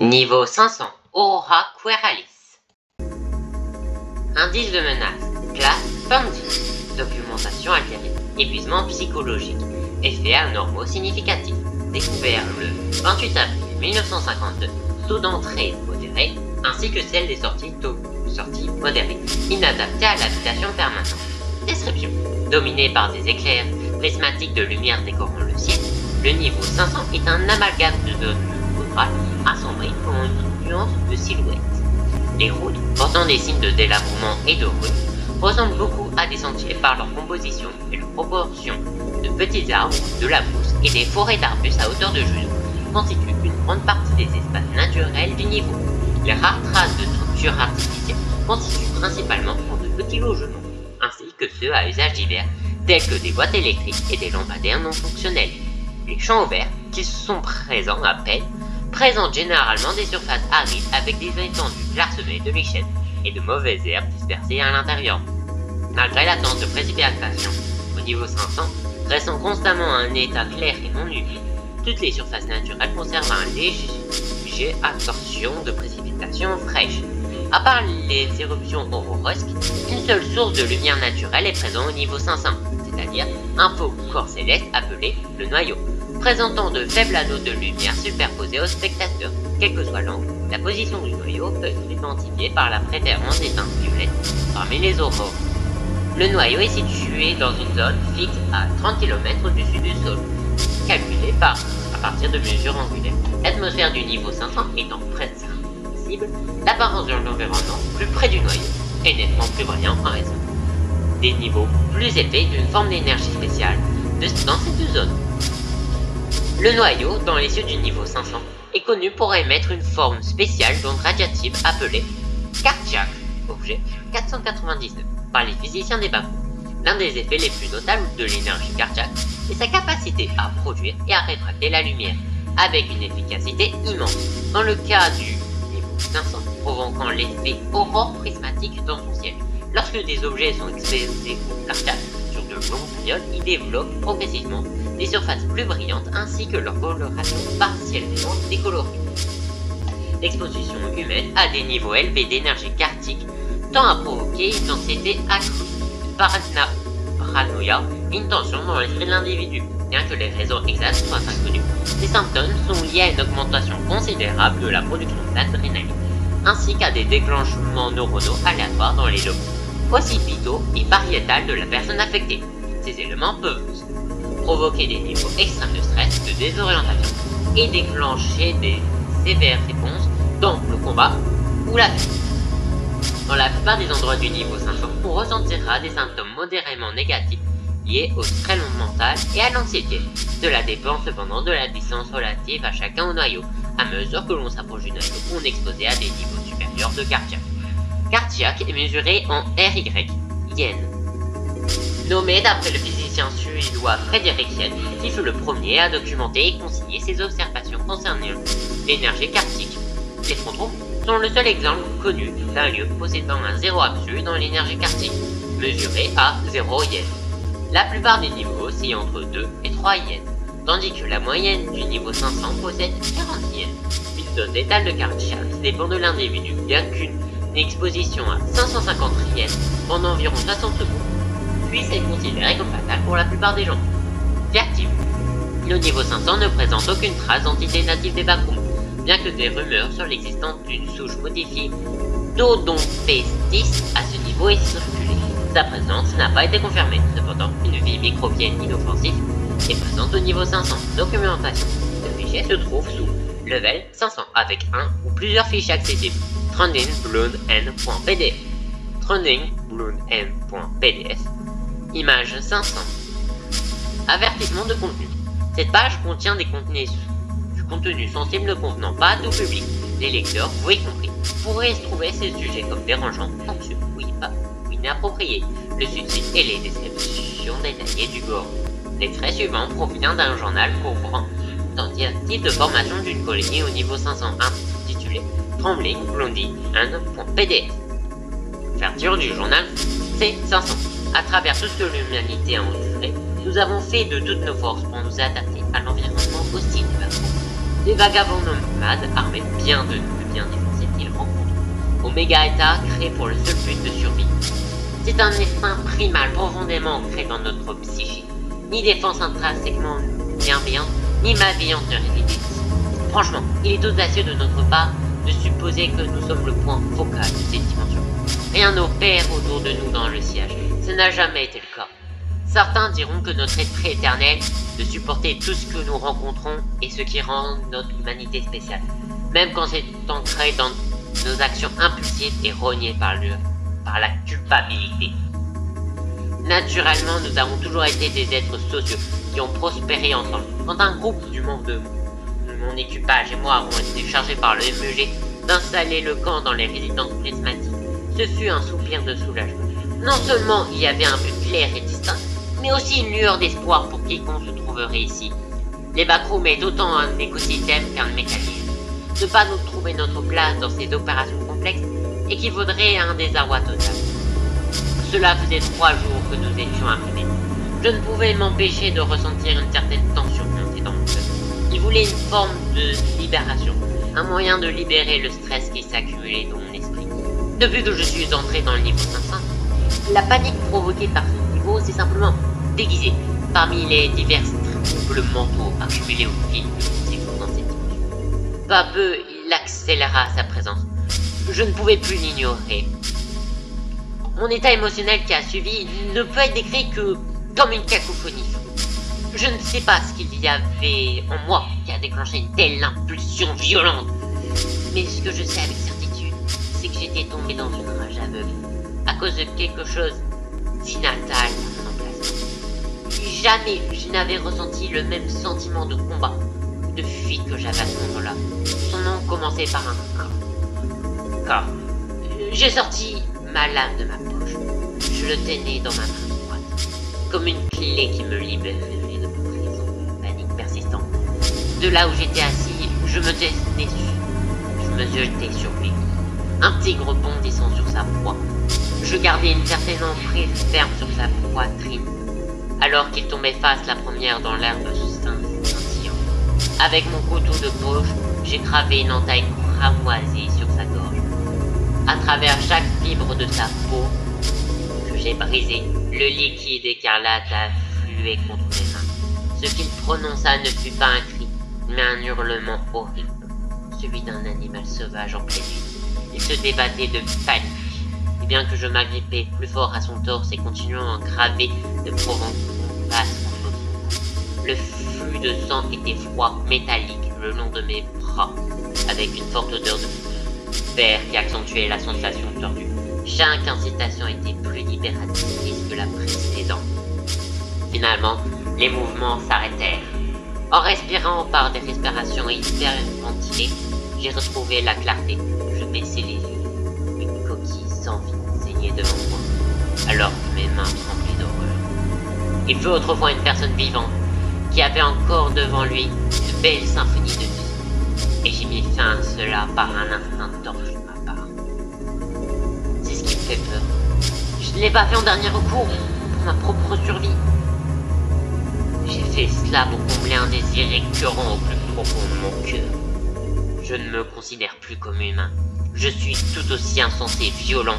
Niveau 500, Aurora Queralis. Indice de menace, classe Pandi. Documentation altérée, épuisement psychologique, effets anormaux significatifs. Découvert le 28 avril 1952, taux d'entrée modéré, ainsi que celle des sorties modérées, inadaptées à l'habitation permanente. Description. Dominé par des éclairs prismatiques de lumière décorant le ciel, le niveau 500 est un amalgame de zones rurales assombries pour une nuance de silhouette. Les routes, portant des signes de délabrement et de rues, ressemblent beaucoup à des sentiers par leur composition et leur proportion. De petits arbres, de la mousse et des forêts d'arbustes à hauteur de genoux constituent une grande partie des espaces naturels du niveau. Les rares traces de structures artificielles constituent principalement pour de petits logements, ainsi que ceux à usage divers, tels que des boîtes électriques et des lampadaires non fonctionnels. Les champs ouverts, qui sont présents à peine, présentent généralement des surfaces arides avec des étendues clairsemées de lichens et de mauvaises herbes dispersées à l'intérieur. Malgré l'absence de précipitations au niveau 500, restant constamment à un état clair et non humide, toutes les surfaces naturelles conservent un léger absorption de précipitations fraîches. À part les éruptions aurorosques, une seule source de lumière naturelle est présente au niveau 500, c'est-à-dire un faux corps céleste appelé le noyau, présentant de faibles anneaux de lumière superposés au spectateur. Quel que soit l'angle, la position du noyau peut être identifiée par la préférence des teintes violettes parmi les aurores. Le noyau est situé dans une zone fixe à 30 km au-dessus du sol, calculée à partir de mesures angulaires. L'atmosphère du niveau 500 étant prévisible, l'apparence de l'environnement plus près du noyau est nettement plus brillant en raison des niveaux plus élevés d'une forme d'énergie spéciale dans cette zone. Le noyau, dans les cieux du niveau 500, est connu pour émettre une forme spéciale d'onde radiative appelée Cardiac, objet 499, par les physiciens des bas-fonds. L'un des effets les plus notables de l'énergie cardiaque est sa capacité à produire et à réfracter la lumière, avec une efficacité immense. Dans le cas du niveau 500, provoquant l'effet aurore prismatique dans son ciel. Lorsque des objets sont exposés au cardiaque sur de longues périodes, ils développent progressivement des surfaces plus brillantes ainsi que leur coloration partiellement décolorée. L'exposition humaine à des niveaux élevés d'énergie cardiaque tend à provoquer une anxiété accrue, une paranoïa et une tension dans l'esprit de l'individu. Bien que les raisons exactes soient inconnues, ces symptômes sont liés à une augmentation considérable de la production d'adrénaline, ainsi qu'à des déclenchements neuronaux aléatoires dans les lobes occipitaux et pariétales de la personne affectée. Ces éléments peuvent provoquer des niveaux extrêmes de stress, de désorientation et déclencher des sévères réponses dans le combat ou la fuite. Dans la plupart des endroits du niveau 500, on ressentira des symptômes modérément négatifs liés au stress mental et à l'anxiété. Cela dépend cependant de la distance relative à chacun au noyau. À mesure que l'on s'approche du noyau, on est exposé à des niveaux supérieurs de cardiaque. Cardiaque est mesuré en RY, yen. Nommé d'après le physicien suédois Fredrik Yen, qui fut le premier à documenter et consigner ses observations concernant l'énergie cardiaque. Les frontons sont le seul exemple connu d'un lieu possédant un zéro absolu dans l'énergie cardiaque, mesuré à 0 yen. La plupart des niveaux oscillent entre 2 et 3 yens, tandis que la moyenne du niveau 500 possède 40 yens. Une dose létale de cardiaque dépend de l'individu, bien qu'une exposition à 550 yens pendant environ 60 secondes puisse être considérée comme fatale pour la plupart des gens. Vertige. Le niveau 500 ne présente aucune trace d'entité native des bas-fonds, bien que des rumeurs sur l'existence d'une souche modifiée d'Odontopestis à ce niveau aient circulé. Sa présence n'a pas été confirmée. Cependant, une vie microbienne inoffensive est présente au niveau 500. Documentation. Ce fichier se trouve sous level 500 avec un ou plusieurs fichiers accessibles. trendingbloodn.pdf trendingbloodn.pdf Image 500. Avertissement de contenu. Cette page contient du contenu sensible ne convenant pas à tout public. Les lecteurs, vous y compris, pourraient trouver ces sujets comme dérangeants, anxieux ou inappropriés. Le suicide et les descriptions détaillées du gore. L'extrait suivant provient d'un journal couvrant une tentative de formation d'une colonie au niveau 501, intitulé tremblingbloodn.pdf. Ouverture du journal C500. À travers tout ce que l'humanité a enduré, nous avons fait de toutes nos forces pour nous adapter à l'environnement hostile des bas-fonds. Des vagabonds nomades armés bien de bien défoncés qu'ils rencontrent. Oméga Eta créé pour le seul but de survie. C'est un instinct primal profondément ancré dans notre psyché. Ni défense intrinsèquement bienveillante, ni malveillance ne réside ici. Franchement, il est audacieux de notre part de supposer que nous sommes le point focal de cette dimension. Rien n'opère autour de nous dans le sillage. Ce n'a jamais été le cas. Certains diront que notre esprit éternel de supporter tout ce que nous rencontrons est ce qui rend notre humanité spéciale, même quand c'est ancré dans nos actions impulsives et rognées par la culpabilité. Naturellement, nous avons toujours été des êtres sociaux qui ont prospéré ensemble. Quand un groupe du membre de mon équipage et moi avons été chargés par le MEG d'installer le camp dans les résidences prismatiques, ce fut un soupir de soulagement. Non seulement il y avait un but clair et distinct, mais aussi une lueur d'espoir pour quiconque se trouverait ici. Les backrooms est autant un écosystème qu'un mécanisme. Ne pas nous trouver notre place dans ces opérations complexes équivaudrait à un désarroi total. Cela faisait 3 jours que nous étions imprimés. Je ne pouvais m'empêcher de ressentir une certaine tension monter dans mon cœur. Il voulait une forme de libération, un moyen de libérer le stress qui s'accumulait dans mon esprit. Depuis que je suis entré dans le niveau 500, la panique provoquée par ce niveau s'est simplement déguisée parmi les divers troubles mentaux accumulés au fil de mon séjour dans cette dimension. Peu à peu, il accéléra sa présence. Je ne pouvais plus l'ignorer. Mon état émotionnel qui a suivi ne peut être décrit que comme une cacophonie. Je ne sais pas ce qu'il y avait en moi qui a déclenché une telle impulsion violente. Mais ce que je sais avec certitude, c'est que j'étais tombé dans une rage aveugle à cause de quelque chose d'innatal à mon emplacement. Jamais je n'avais ressenti le même sentiment de combat ou de fuite que j'avais à ce moment-là. Son nom commençait par un corps. J'ai sorti ma lame de ma poche. Je le tenais dans ma main droite, comme une clé qui me libérerait de mon prison de panique persistante. De là où j'étais assis, je me jetais sur lui. Un tigre bondissant sur sa proie. Je gardais une certaine emprise ferme sur sa poitrine, alors qu'il tombait face la première dans l'herbe scintillant. Avec mon couteau de poche, j'ai gravé une entaille cramoisie sur sa gorge. À travers chaque fibre de sa peau que j'ai brisé, le liquide écarlate affluait contre mes mains. Ce qu'il prononça ne fut pas un cri, mais un hurlement horrible, celui d'un animal sauvage en pleine nuit. Il se débattait de panique, et bien que je m'agrippais plus fort à son torse et continuant à graver de profondes passes contre son cou, le flux de sang était froid, métallique, le long de mes bras, avec une forte odeur de fer qui accentuait la sensation tordue. Chaque incitation était plus libératrice que la précédente. Finalement, les mouvements s'arrêtèrent. En respirant par des respirations hyperventilées, j'ai retrouvé la clarté. Je baissai les yeux. Une coquille sans vie saignait devant moi, alors que mes mains tremblaient d'horreur. Il fut autrefois une personne vivante, qui avait encore devant lui une belle symphonie de vie. Et j'ai mis fin à cela par un instinct torche de ma part. C'est ce qui me fait peur. Je ne l'ai pas fait en dernier recours, pour ma propre survie. J'ai fait cela pour combler un désir récurrent au plus profond de mon cœur. Je ne me considère plus comme humain. Je suis tout aussi insensé et violent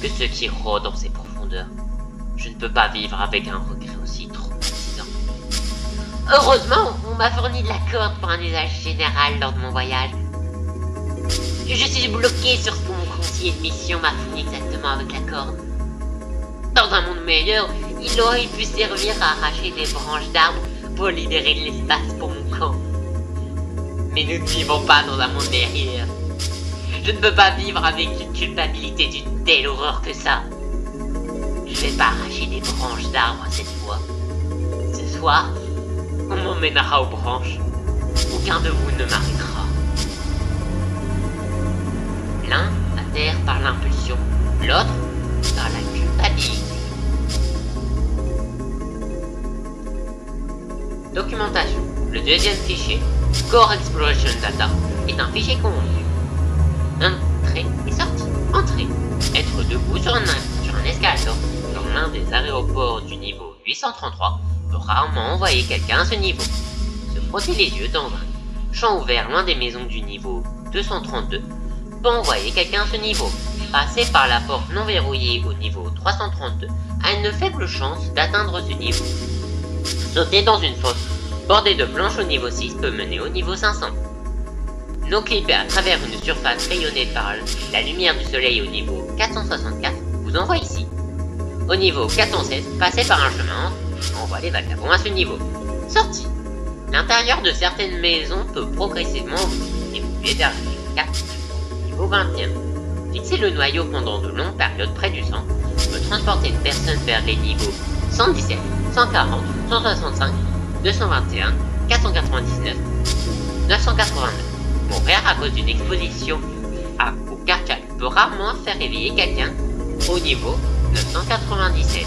que ceux qui rôdent dans ces profondeurs. Je ne peux pas vivre avec un regret aussi traumatisant. Heureusement, on m'a fourni de la corde pour un usage général lors de mon voyage. Je suis bloqué sur ce que mon conseiller de mission m'a fourni exactement avec la corde. Dans un monde meilleur, il aurait pu servir à arracher des branches d'arbres pour libérer de l'espace pour mon camp. Mais nous ne vivons pas dans un monde meilleur. Je ne peux pas vivre avec une culpabilité d'une telle horreur que ça. Je vais pas arracher des branches d'arbres cette fois. Ce soir, on m'emmènera aux branches. Aucun de vous ne m'arrêtera. L'un adhère par l'impulsion, l'autre par la culpabilité. Documentation. Le deuxième fichier, Core Exploration Data, est un fichier convenu. Entrée et sortie. Entrée. Être debout sur un escalator dans l'un des aéroports du niveau 833 peut rarement envoyer quelqu'un à ce niveau. Se frotter les yeux dans un champ ouvert loin des maisons du niveau 232, peut envoyer quelqu'un à ce niveau. Passer par la porte non verrouillée au niveau 332 a une faible chance d'atteindre ce niveau. Sauter dans une fosse bordée de planches au niveau 6 peut mener au niveau 500. No-clipper à travers une surface rayonnée par la lumière du soleil au niveau 464 vous envoie ici. Au niveau 416, passer par un chemin envoie les vagabonds à ce niveau. Sortie. L'intérieur de certaines maisons peut progressivement évoluer vers le niveau 4, niveau 20e. Fixer le noyau pendant de longues périodes près du centre peut transporter une personne vers les niveaux 117, 140, 165, 221, 499, 989. Mourir à cause d'une exposition au carcass peut rarement faire réveiller quelqu'un au niveau 997.